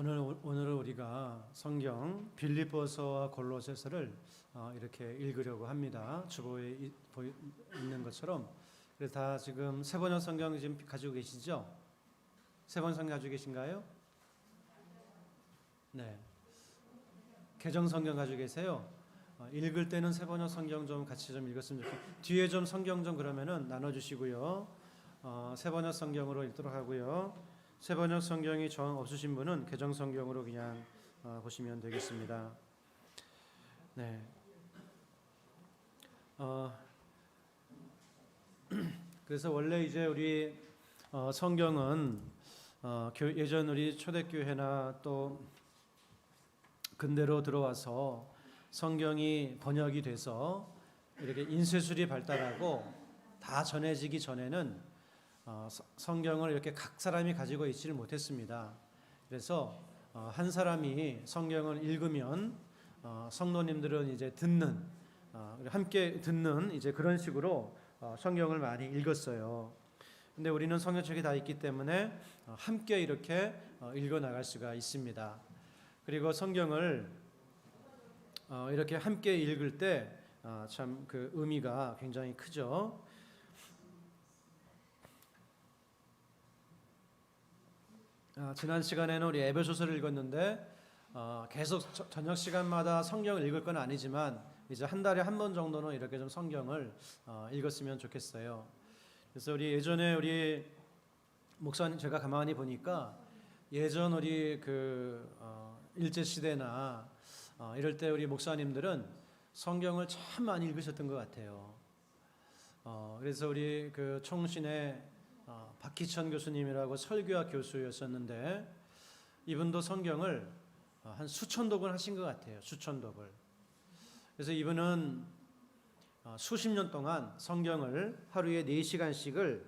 오늘 우리가 성경 빌립보서와 골로새서를 이렇게 읽으려고 합니다. 주보에 있는 것처럼. 그래서 다 지금 세번역 성경 지금 가지고 계시죠? 세번 성경 가지고 계신가요? 네. 개정 성경 가지고 계세요? 읽을 때는 세번역 성경 좀 같이 좀 읽었으면 좋겠어요. 뒤에 좀 성경 좀 그러면은 나눠주시고요. 세번역 성경으로 읽도록 하고요. 세번역 성경이 정 없으신 분은 개정 성경으로 그냥 보시면 되겠습니다. 네. 그래서 원래 이제 우리 성경은 예전 우리 초대교회나 또 근대로 들어와서 성경이 번역이 돼서 이렇게 인쇄술이 발달하고 다 전해지기 전에는 성경을 이렇게 각 사람이 가지고 있지를 못했습니다. 그래서 한 사람이 성경을 읽으면 성도님들은 이제 듣는 함께 듣는 이제 그런 식으로 성경을 많이 읽었어요. 근데 우리는 성경책이 다 있기 때문에 함께 이렇게 읽어 나갈 수가 있습니다. 그리고 성경을 이렇게 함께 읽을 때 참 그 의미가 굉장히 크죠. 지난 시간에는 우리 에베소서를 읽었는데 계속 저녁 시간마다 성경을 읽을 건 아니지만 이제 한 달에 한 번 정도는 이렇게 좀 성경을 읽었으면 좋겠어요. 그래서 예전에 우리 목사님 제가 가만히 보니까 예전 우리 일제 시대나 이럴 때 우리 목사님들은 성경을 참 많이 읽으셨던 것 같아요. 그래서 우리 총신의 박희천 교수님이라고 설교학 교수였었는데 이분도 성경을 한 수천 독을 하신 것 같아요. 수천 독을. 그래서 이분은 수십 년 동안 성경을 하루에 4시간씩을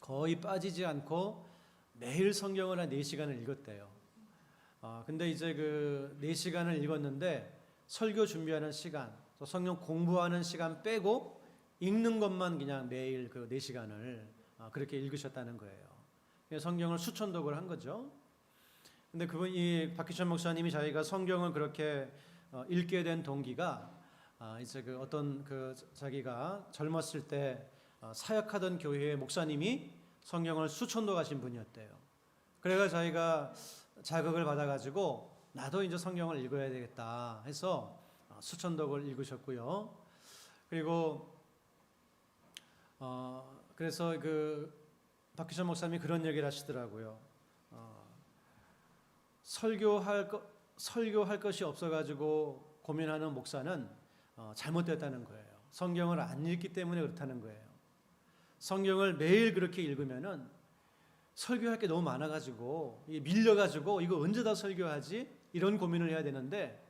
거의 빠지지 않고 매일 성경을 한 4시간을 읽었대요. 근데 이제 4시간을 읽었는데 설교 준비하는 시간, 또 성경 공부하는 시간 빼고 읽는 것만 그냥 매일 4시간을 그렇게 읽으셨다는 거예요. 성경을 수천 독을 한 거죠. 근데 이 박희천 목사님이 자기가 성경을 그렇게 읽게 된 동기가 이제 자기가 젊었을 때 사역하던 교회의 목사님이 성경을 수천 독 하신 분이었대요. 그래가 자기가 자극을 받아가지고 나도 이제 성경을 읽어야 되겠다 해서 수천 독을 읽으셨고요. 그리고 그래서 박희천 목사님이 그런 얘기를 하시더라고요. 설교할 것이 없어가지고 고민하는 목사는 잘못됐다는 거예요. 성경을 안 읽기 때문에 그렇다는 거예요. 성경을 매일 그렇게 읽으면은 설교할 게 너무 많아가지고 밀려가지고 이거 언제 다 설교하지? 이런 고민을 해야 되는데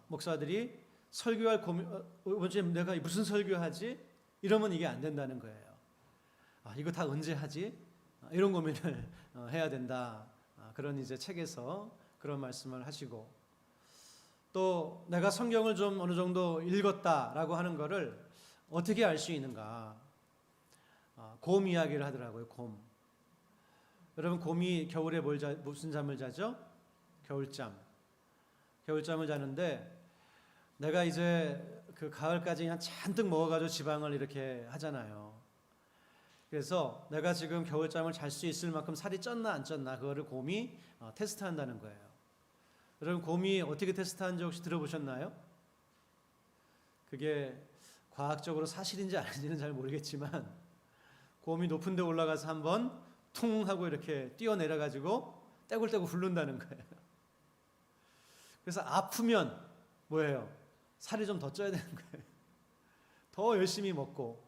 목사들이 설교할 고민 언제 내가 무슨 설교하지? 이러면 이게 안 된다는 거예요. 이거 다 언제 하지? 이런 고민을 해야 된다. 그런 이제 책에서 그런 말씀을 하시고 또 내가 성경을 좀 어느 정도 읽었다라고 하는 거를 어떻게 알 수 있는가? 곰 이야기를 하더라고요. 곰. 여러분 곰이 겨울에 무슨 잠을 자죠? 겨울잠. 겨울잠을 자는데 내가 이제 가을까지 그냥 잔뜩 먹어가지고 지방을 이렇게 하잖아요. 그래서 내가 지금 겨울잠을 잘 수 있을 만큼 살이 쪘나 안 쪘나 그거를 곰이 테스트한다는 거예요. 여러분 곰이 어떻게 테스트하는지 혹시 들어보셨나요? 그게 과학적으로 사실인지 아닌지는 잘 모르겠지만 곰이 높은 데 올라가서 한번 퉁 하고 이렇게 뛰어내려가지고 떼굴떼굴 굴른다는 거예요. 그래서 아프면 뭐예요? 살이 좀 더 쪄야 되는 거예요. 더 열심히 먹고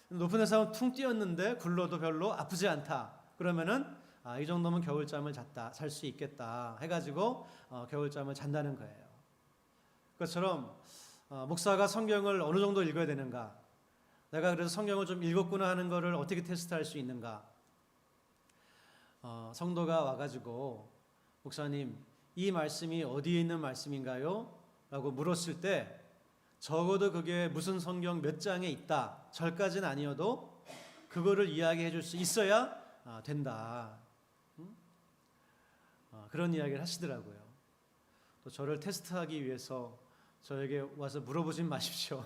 높은 데서 한번 퉁 뛰었는데 굴러도 별로 아프지 않다. 그러면은 이 정도면 겨울잠을 잘 수 있겠다 해가지고 겨울잠을 잔다는 거예요. 그것처럼 목사가 성경을 어느 정도 읽어야 되는가? 내가 그래서 성경을 좀 읽었구나 하는 거를 어떻게 테스트할 수 있는가? 성도가 와가지고 목사님 이 말씀이 어디에 있는 말씀인가요? 라고 물었을 때 적어도 그게 무슨 성경 몇 장에 있다. 절까지는 아니어도 그거를 이야기해 줄 수 있어야 된다. 그런 이야기를 하시더라고요. 또 저를 테스트하기 위해서 저에게 와서 물어보진 마십시오.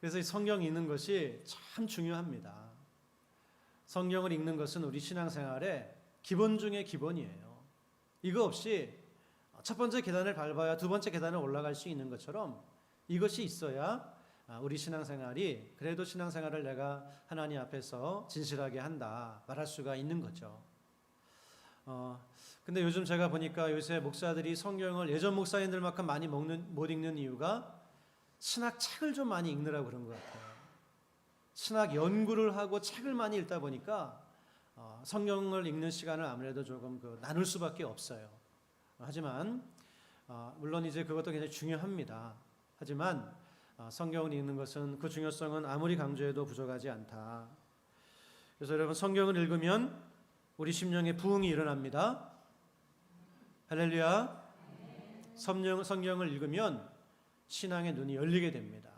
그래서 이 성경 읽는 것이 참 중요합니다. 성경을 읽는 것은 우리 신앙생활의 기본 중의 기본이에요. 이거 없이 첫 번째 계단을 밟아야 두 번째 계단을 올라갈 수 있는 것처럼 이것이 있어야 우리 신앙생활이 그래도 신앙생활을 내가 하나님 앞에서 진실하게 한다 말할 수가 있는 거죠. 근데 요즘 제가 보니까 요새 목사들이 성경을 예전 목사님들만큼 많이 못 읽는 이유가 신학 책을 좀 많이 읽느라고 그런 것 같아요. 신학 연구를 하고 책을 많이 읽다 보니까 성경을 읽는 시간을 아무래도 조금 나눌 수밖에 없어요. 하지만 물론 이제 그것도 굉장히 중요합니다. 하지만 성경을 읽는 것은 그 중요성은 아무리 강조해도 부족하지 않다. 그래서 여러분 성경을 읽으면 우리 심령에 부흥이 일어납니다. 할렐루야. 성경을 읽으면 신앙의 눈이 열리게 됩니다.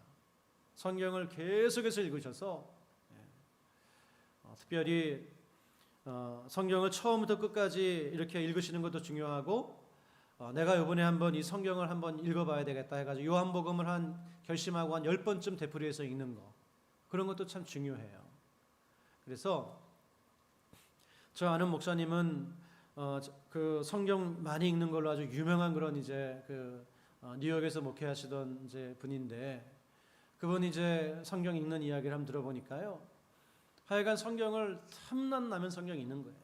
성경을 계속해서 읽으셔서 특별히 성경을 처음부터 끝까지 이렇게 읽으시는 것도 중요하고 내가 이번에 한번 이 성경을 한번 읽어봐야 되겠다 해가지고 요한복음을 결심하고 한 10번쯤 되풀이해서 읽는 거 그런 것도 참 중요해요. 그래서 저 아는 목사님은 그 성경 많이 읽는 걸로 아주 유명한 그런 이제 뉴욕에서 목회하시던 이제 분인데 그분이 이제 성경 읽는 이야기를 한번 들어보니까요. 하여간 성경을 탐난나면 성경 읽는 거예요.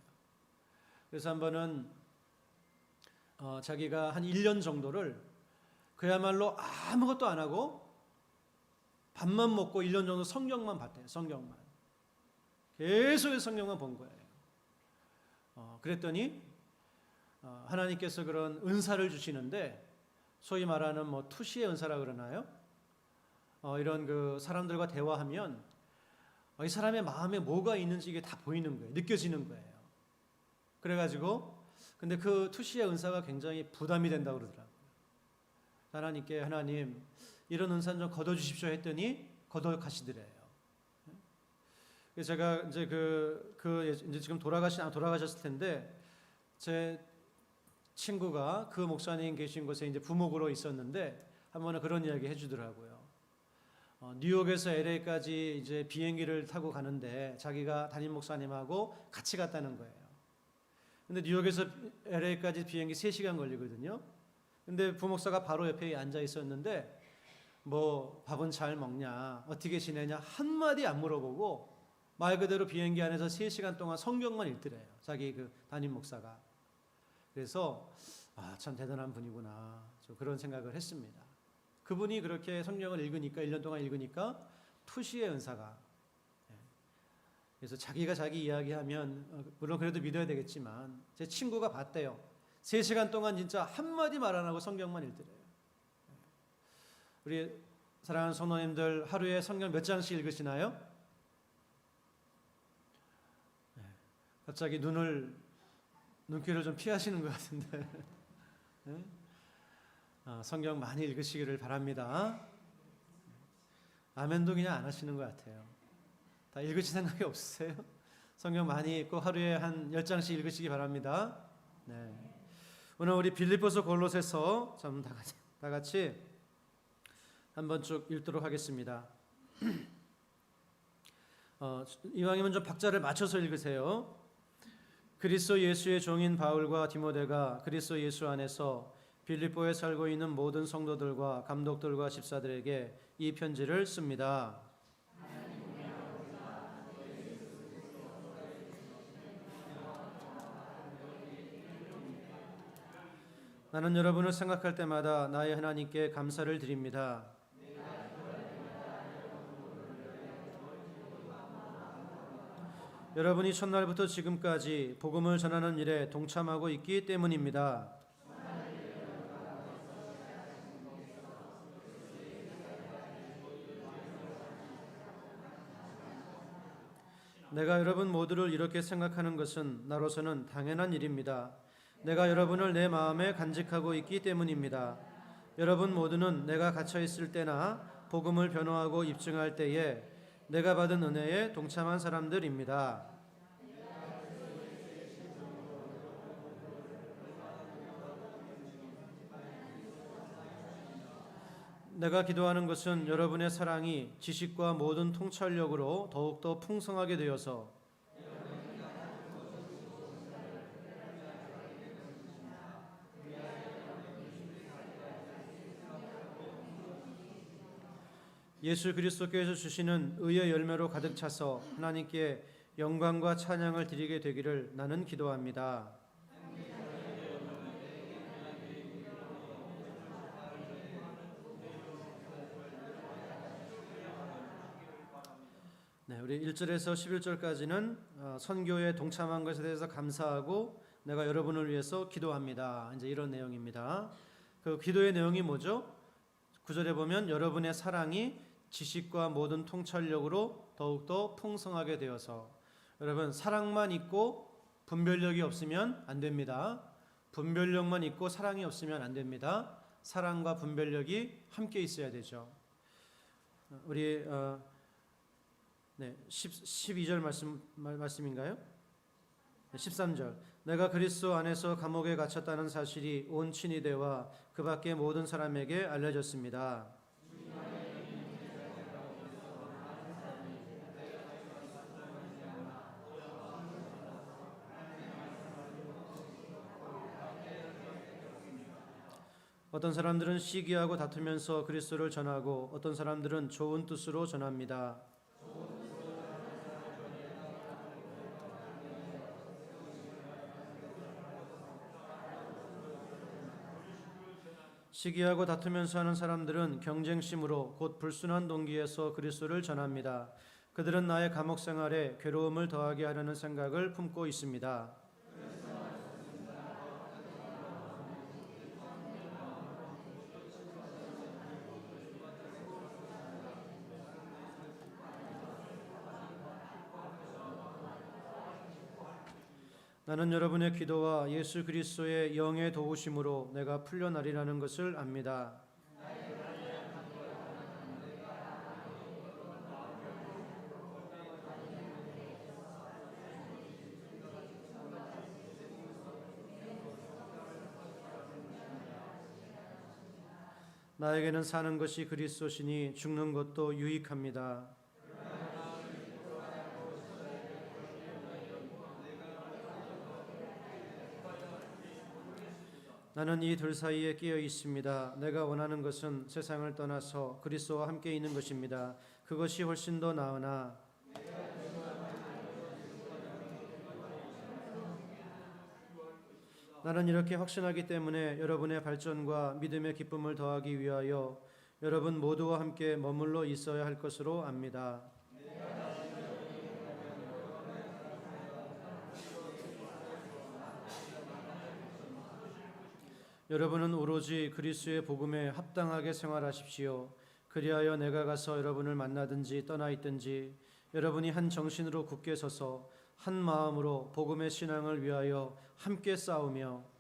그래서 한 번은 자기가 한 1년 정도를 그야말로 아무것도 안 하고 밥만 먹고 1년 정도 성경만 봤대요. 성경만. 계속해서 성경만 본 거예요. 그랬더니 하나님께서 그런 은사를 주시는데 소위 말하는 투시의 은사라 그러나요? 이런 사람들과 대화하면 이 사람의 마음에 뭐가 있는지 이게 다 보이는 거예요. 느껴지는 거예요. 그래가지고 근데 그 투시의 은사가 굉장히 부담이 된다고 그러더라고요. 하나님께 하나님 이런 은사는 좀 걷어주십시오 했더니 걷어가시더래요. 제가 이제 이제 지금 돌아가셨을 텐데 제 친구가 그 목사님 계신 곳에 이제 부목으로 있었는데 한 번은 그런 이야기 해주더라고요. 뉴욕에서 LA까지 이제 비행기를 타고 가는데 자기가 담임 목사님하고 같이 갔다는 거예요. 근데 뉴욕에서 LA까지 비행기 3시간 걸리거든요. 근데 부목사가 바로 옆에 앉아 있었는데 밥은 잘 먹냐, 어떻게 지내냐 한마디 안 물어보고 말 그대로 비행기 안에서 3시간 동안 성경만 읽더래요. 자기 담임 목사가. 그래서 참 대단한 분이구나. 그런 생각을 했습니다. 그분이 그렇게 성경을 읽으니까 1년 동안 읽으니까 투시의 은사가 그래서 자기가 자기 이야기하면 물론 그래도 믿어야 되겠지만 제 친구가 봤대요. 3시간 동안 진짜 한마디 말 안 하고 성경만 읽더래요. 우리 사랑하는 성도님들 하루에 성경 몇 장씩 읽으시나요? 갑자기 눈길을 좀 피하시는 것 같은데 성경 많이 읽으시기를 바랍니다. 아멘도 그냥 안 하시는 것 같아요. 다 읽으실 생각이 없으세요? 성경 많이 읽고 하루에 한 10장씩 읽으시기 바랍니다. 네. 오늘 우리 빌립보서 골로새서 좀 다 같이 한번 쭉 읽도록 하겠습니다. 이왕이면 좀 박자를 맞춰서 읽으세요. 그리스도 예수의 종인 바울과 디모데가 그리스도 예수 안에서 빌립보에 살고 있는 모든 성도들과 감독들과 집사들에게 이 편지를 씁니다. 나는 여러분을 생각할 때마다 나의 하나님께 감사를 드립니다. 여러분이 첫날부터 지금까지 복음을 전하는 일에 동참하고 있기 때문입니다. 내가 여러분 모두를 이렇게 생각하는 것은 나로서는 당연한 일입니다. 내가 여러분을 내 마음에 간직하고 있기 때문입니다. 여러분 모두는 내가 갇혀 있을 때나 복음을 변호하고 입증할 때에 내가 받은 은혜에 동참한 사람들입니다. 내가 기도하는 것은 여러분의 사랑이 지식과 모든 통찰력으로 더욱더 풍성하게 되어서 예수 그리스도께서 주시는 의의 열매로 가득 차서 하나님께 영광과 찬양을 드리게 되기를 나는 기도합니다. 네, 우리 1절에서 11절까지는 선교에 동참한 것에 대해서 감사하고 내가 여러분을 위해서 기도합니다. 이제 이런 내용입니다. 그 기도의 내용이 뭐죠? 9절에 보면 여러분의 사랑이 지식과 모든 통찰력으로 더욱더 풍성하게 되어서, 여러분 사랑만 있고 분별력이 없으면 안 됩니다. 분별력만 있고 사랑이 없으면 안 됩니다. 사랑과 분별력이 함께 있어야 되죠. 우리 12절 말씀인가요? 13절. 내가 그리스도 안에서 감옥에 갇혔다는 사실이 온 친위대와 그 밖의 모든 사람에게 알려졌습니다. 어떤 사람들은 시기하고 다투면서 그리스도를 전하고 어떤 사람들은 좋은 뜻으로 전합니다. 시기하고 다투면서 하는 사람들은 경쟁심으로 곧 불순한 동기에서 그리스도를 전합니다. 그들은 나의 감옥 생활에 괴로움을 더하게 하려는 생각을 품고 있습니다. 나는 여러분의 기도와 예수 그리스도의 영의 도우심으로 내가 풀려나리라는 것을 압니다. 나에게는 사는 것이 그리스도시니 죽는 것도 유익합니다. 나는 이 둘 사이에 끼어 있습니다. 내가 원하는 것은 세상을 떠나서 그리스도와 함께 있는 것입니다. 그것이 훨씬 더 나으나 나는 이렇게 확신하기 때문에 여러분의 발전과 믿음의 기쁨을 더하기 위하여 여러분 모두와 함께 머물러 있어야 할 것으로 압니다. 여러분은 오로지 그리스도의 복음에 합당하게 생활하십시오. 그리하여 내가 가서 여러분을 만나든지 떠나 있든지 여러분이 한 정신으로 굳게 서서 한 마음으로 복음의 신앙을 위하여 함께 싸우며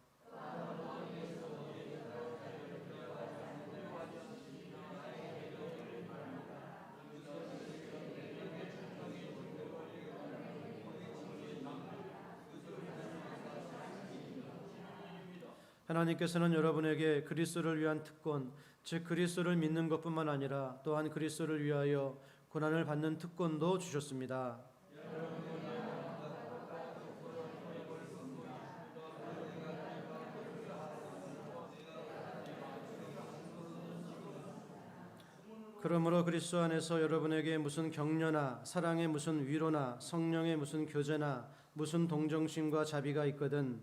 하나님께서는 여러분에게 그리스도를 위한 특권, 즉 그리스도를 믿는 것뿐만 아니라 또한 그리스도를 위하여 고난을 받는 특권도 주셨습니다. 그러므로 그리스도 안에서 여러분에게 무슨 격려나 사랑의 무슨 위로나 성령의 무슨 교제나 무슨 동정심과 자비가 있거든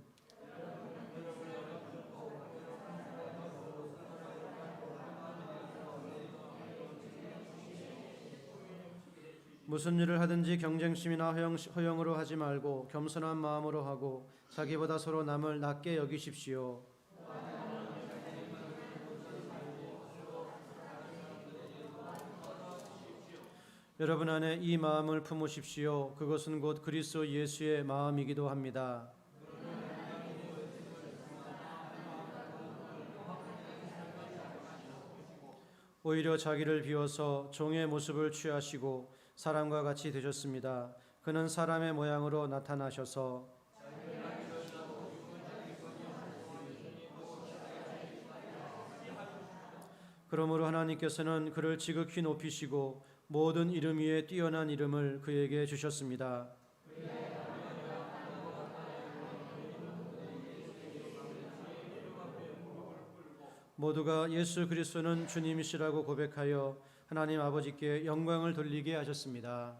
무슨 일을 하든지 경쟁심이나 허영으로 하지 말고 겸손한 마음으로 하고 자기보다 서로 남을 낮게 여기십시오. 여러분 안에 이 마음을 품으십시오. 그것은 곧 그리스도 예수의 마음이기도 합니다. 오히려 자기를 비워서 종의 모습을 취하시고 사람과 같이 되셨습니다. 그는 사람의 모양으로 나타나셔서 그러므로 하나님께서는 그를 지극히 높이시고 모든 이름 위에 뛰어난 이름을 그에게 주셨습니다. 모두가 예수 그리스도는 주님이시라고 고백하여 하나님 아버지께 영광을 돌리게 하셨습니다.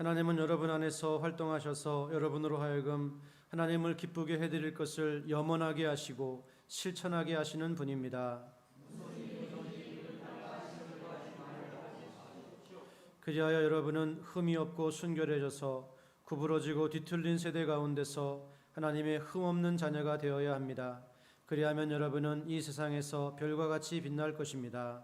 하나님은 여러분 안에서 활동하셔서 여러분으로 하여금 하나님을 기쁘게 해드릴 것을 염원하게 하시고 실천하게 하시는 분입니다. 그리하여 여러분은 흠이 없고 순결해져서 구부러지고 뒤틀린 세대 가운데서 하나님의 흠없는 자녀가 되어야 합니다. 그리하면 여러분은 이 세상에서 별과 같이 빛날 것입니다.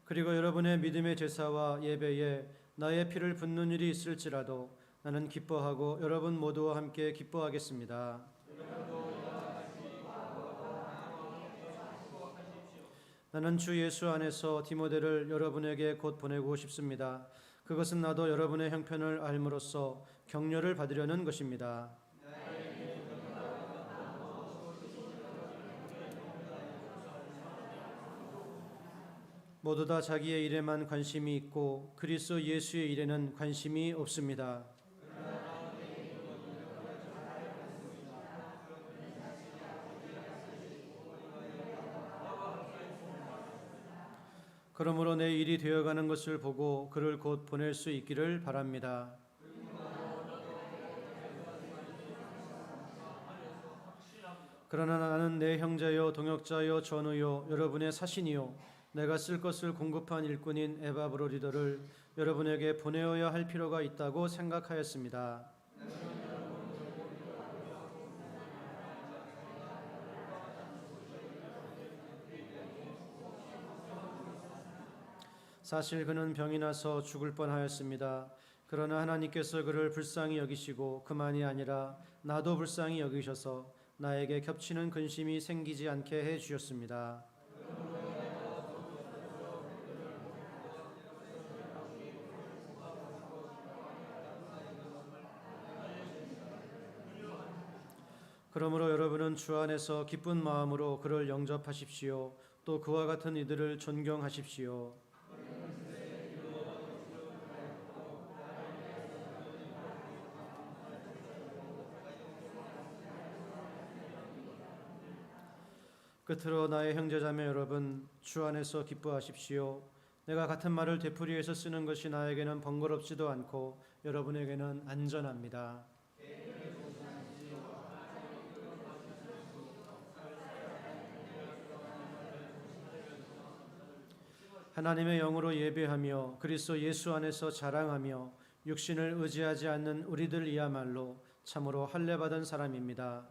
그리고 여러분의 믿음의 제사와 예배에 나의 피를 붓는 일이 있을지라도 나는 기뻐하고 여러분 모두와 함께 기뻐하겠습니다. 나는 주 예수 안에서 디모데를 여러분에게 곧 보내고 싶습니다. 그것은 나도 여러분의 형편을 알므로써 격려를 받으려는 것입니다. 모두 다 자기의 일에만 관심이 있고 그리스도 예수의 일에는 관심이 없습니다. 그러므로 내 일이 되어가는 것을 보고 그를 곧 보낼 수 있기를 바랍니다. 그러나 나는 내 형제요 동역자요 전우요 여러분의 사신이요 내가 쓸 것을 공급한 일꾼인 에바브로디더를 여러분에게 보내어야 할 필요가 있다고 생각하였습니다. 사실 그는 병이 나서 죽을 뻔하였습니다. 그러나 하나님께서 그를 불쌍히 여기시고 그만이 아니라 나도 불쌍히 여기셔서 나에게 겹치는 근심이 생기지 않게 해 주셨습니다. 그러므로 여러분은 주 안에서 기쁜 마음으로 그를 영접하십시오. 또 그와 같은 이들을 존경하십시오. 끝으로 나의 형제자매 여러분, 주 안에서 기뻐하십시오. 내가 같은 말을 되풀이해서 쓰는 것이 나에게는 번거롭지도 않고 여러분에게는 안전합니다. 하나님의 영으로 예배하며 그리스도 예수 안에서 자랑하며 육신을 의지하지 않는 우리들이야말로 참으로 할례받은 사람입니다.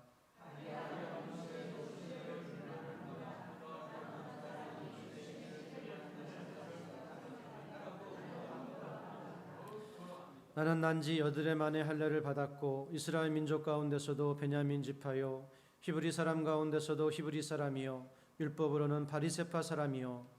나는 난지 8해 만에 할례를 받았고 이스라엘 민족 가운데서도 베냐민 지파요 히브리 사람 가운데서도 히브리 사람이요 율법으로는 바리새파 사람이요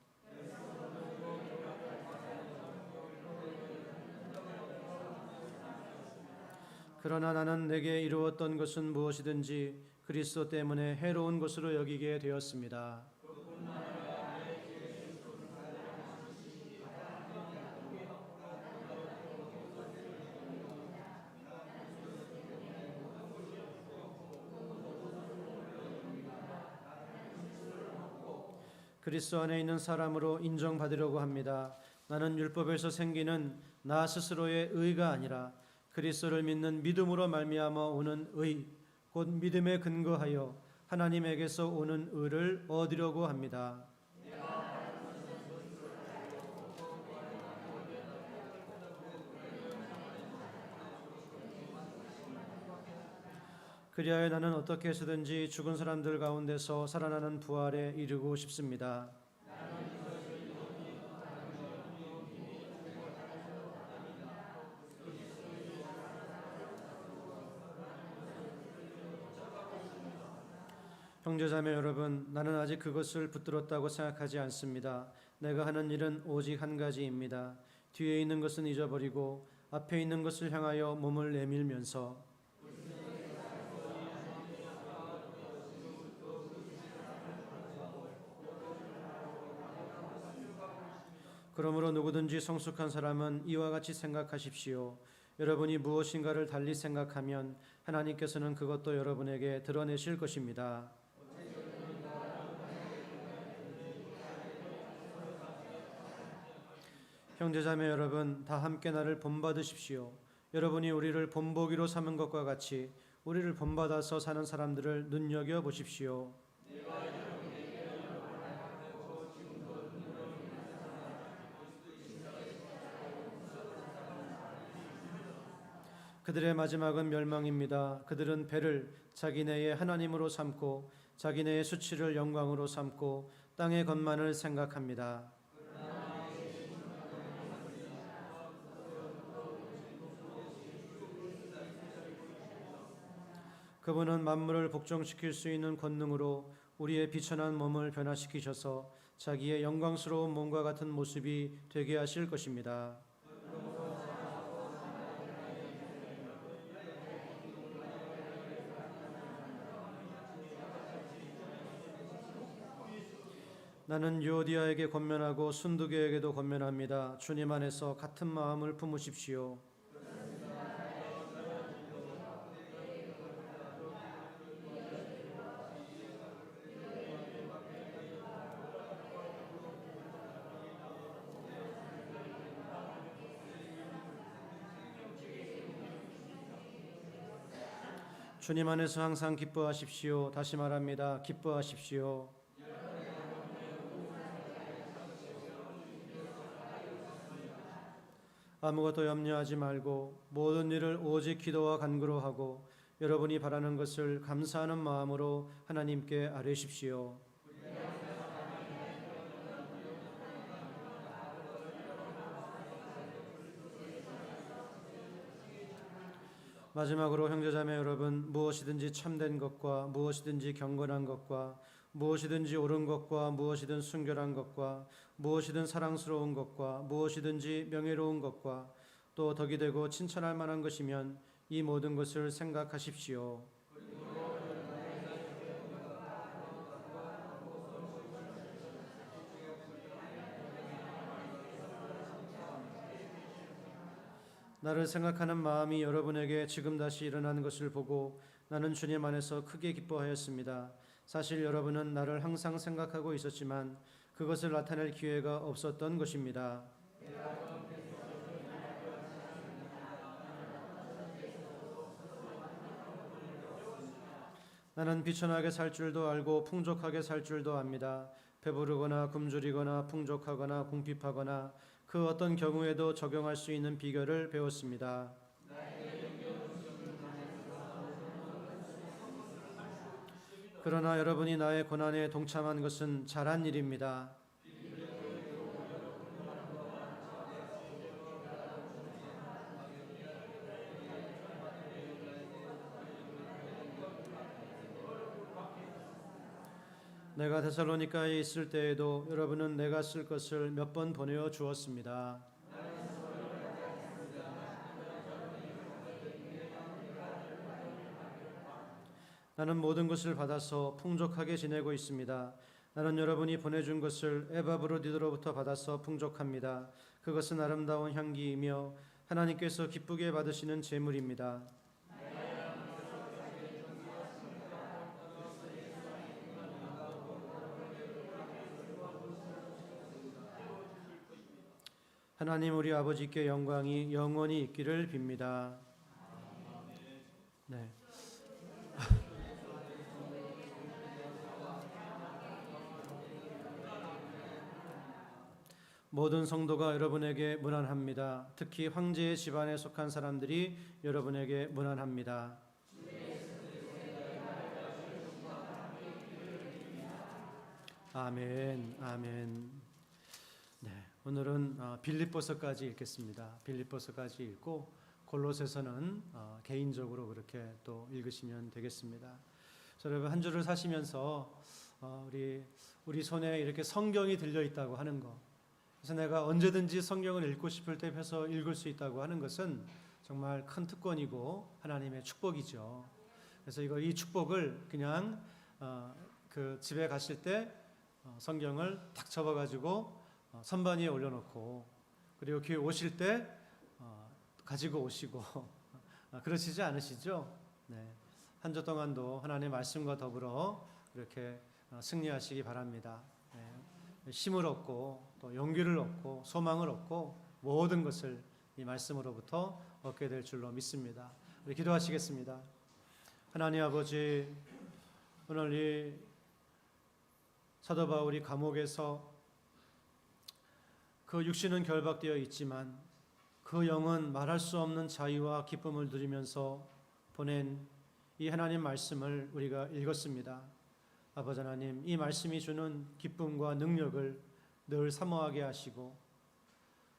그러나 나는 내게 이루었던 것은 무엇이든지 그리스도 때문에 해로운 것으로 여기게 되었습니다. 그리스도 안에 있는 사람으로 인정받으려고 합니다. 나는 율법에서 생기는 나 스스로의 의가 아니라 그리스도를 믿는 믿음으로 말미암아 오는 의, 곧 믿음에 근거하여 하나님에게서 오는 의를 얻으려고 합니다. 그리하여 나는 어떻게 해서든지 죽은 사람들 가운데서 살아나는 부활에 이르고 싶습니다. 형제자매 여러분, 나는 아직 그것을 붙들었다고 생각하지 않습니다. 내가 하는 일은 오직 한 가지입니다. 뒤에 있는 것은 잊어버리고 앞에 있는 것을 향하여 몸을 내밀면서 그러므로 누구든지 성숙한 사람은 이와 같이 생각하십시오. 여러분이 무엇인가를 달리 생각하면 하나님께서는 그것도 여러분에게 드러내실 것입니다. 형제자매 여러분, 다 함께 나를 본받으십시오. 여러분이 우리를 본보기로 삼은 것과 같이 우리를 본받아서 사는 사람들을 눈여겨 보십시오. 그들의 마지막은 멸망입니다. 그들은 배를 자기네의 하나님으로 삼고 자기네의 수치를 영광으로 삼고 땅의 것만을 생각합니다. 그분은 만물을 복종시킬 수 있는 권능으로 우리의 비천한 몸을 변화시키셔서 자기의 영광스러운 몸과 같은 모습이 되게 하실 것입니다. 나는 유오디아에게 권면하고 순두계에게도 권면합니다. 주님 안에서 같은 마음을 품으십시오. 주님 안에서 항상 기뻐하십시오. 다시 말합니다. 기뻐하십시오. 아무것도 염려하지 말고 모든 일을 오직 기도와 간구로 하고 여러분이 바라는 것을 감사하는 마음으로 하나님께 아뢰십시오. 마지막으로 형제자매 여러분, 무엇이든지 참된 것과 무엇이든지 경건한 것과 무엇이든지 옳은 것과 무엇이든 순결한 것과 무엇이든 사랑스러운 것과 무엇이든지 명예로운 것과 또 덕이 되고 칭찬할 만한 것이면 이 모든 것을 생각하십시오. 나를 생각하는 마음이 여러분에게 지금 다시 일어난 것을 보고 나는 주님 안에서 크게 기뻐하였습니다. 사실 여러분은 나를 항상 생각하고 있었지만 그것을 나타낼 기회가 없었던 것입니다. 나는 비천하게 살 줄도 알고 풍족하게 살 줄도 압니다. 배부르거나 굶주리거나 풍족하거나 궁핍하거나 그 어떤 경우에도 적용할 수 있는 비결을 배웠습니다. 그러나 여러분이 나의 고난에 동참한 것은 잘한 일입니다. 내가 데살로니가에 있을 때에도 여러분은 내가 쓸 것을 몇 번 보내어 주었습니다. 나는 모든 것을 받아서 풍족하게 지내고 있습니다. 나는 여러분이 보내준 것을 에바브로디도로부터 받아서 풍족합니다. 그것은 아름다운 향기이며 하나님께서 기쁘게 받으시는 제물입니다. 하나님 우리 아버지께 영광이 영원히 있기를 빕니다. 네. 모든 성도가 여러분에게 문안합니다. 특히 황제의 집안에 속한 사람들이 여러분에게 문안합니다. 아멘, 아멘. 네, 오늘은 빌립보서까지 읽겠습니다. 빌립보서까지 읽고 골로새서는 개인적으로 그렇게 또 읽으시면 되겠습니다. 여러분 한 주를 사시면서 우리 손에 이렇게 성경이 들려 있다고 하는 것, 그래서 내가 언제든지 성경을 읽고 싶을 때 펴서 읽을 수 있다고 하는 것은 정말 큰 특권이고 하나님의 축복이죠. 그래서 이 축복을 그냥 그 집에 가실 때 성경을 탁 접어가지고 선반 위에 올려놓고, 그리고 교회 오실 때 가지고 오시고 그러시지 않으시죠? 네. 한 주 동안도 하나님의 말씀과 더불어 그렇게 승리하시기 바랍니다. 네. 힘을 얻고 또 용기를 얻고 소망을 얻고 모든 것을 이 말씀으로부터 얻게 될 줄로 믿습니다. 우리 기도하시겠습니다. 하나님 아버지, 오늘 이 사도 바울이 감옥에서 그 육신은 결박되어 있지만 그 영은 말할 수 없는 자유와 기쁨을 누리면서 보낸 이 하나님 말씀을 우리가 읽었습니다. 아버지 하나님, 이 말씀이 주는 기쁨과 능력을 늘 사모하게 하시고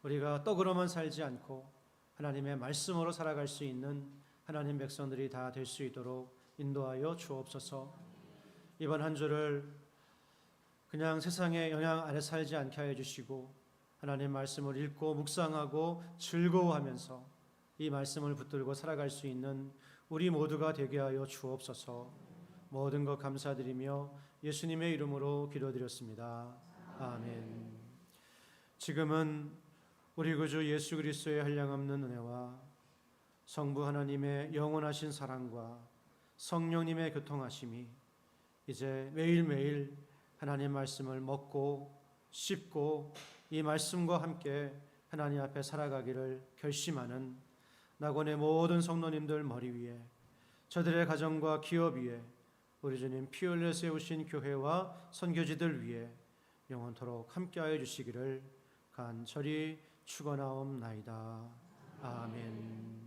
우리가 떡으로만 살지 않고 하나님의 말씀으로 살아갈 수 있는 하나님 백성들이 다 될 수 있도록 인도하여 주옵소서. 이번 한 주를 그냥 세상의 영향 아래 살지 않게 하여 주시고 하나님 말씀을 읽고 묵상하고 즐거워하면서 이 말씀을 붙들고 살아갈 수 있는 우리 모두가 되게 하여 주옵소서. 모든 것 감사드리며 예수님의 이름으로 기도드렸습니다. 아멘. 지금은 우리 구주 예수 그리스도의 한량없는 은혜와 성부 하나님의 영원하신 사랑과 성령님의 교통하심이 이제 매일매일 하나님 말씀을 먹고 씹고 이 말씀과 함께 하나님 앞에 살아가기를 결심하는 낙원의 모든 성도님들 머리 위에, 저들의 가정과 기업 위에, 우리 주님 피 흘려 세우신 교회와 선교지들 위에 영원토록 함께하여 주시기를 간절히 축원하옵나이다. 아멘.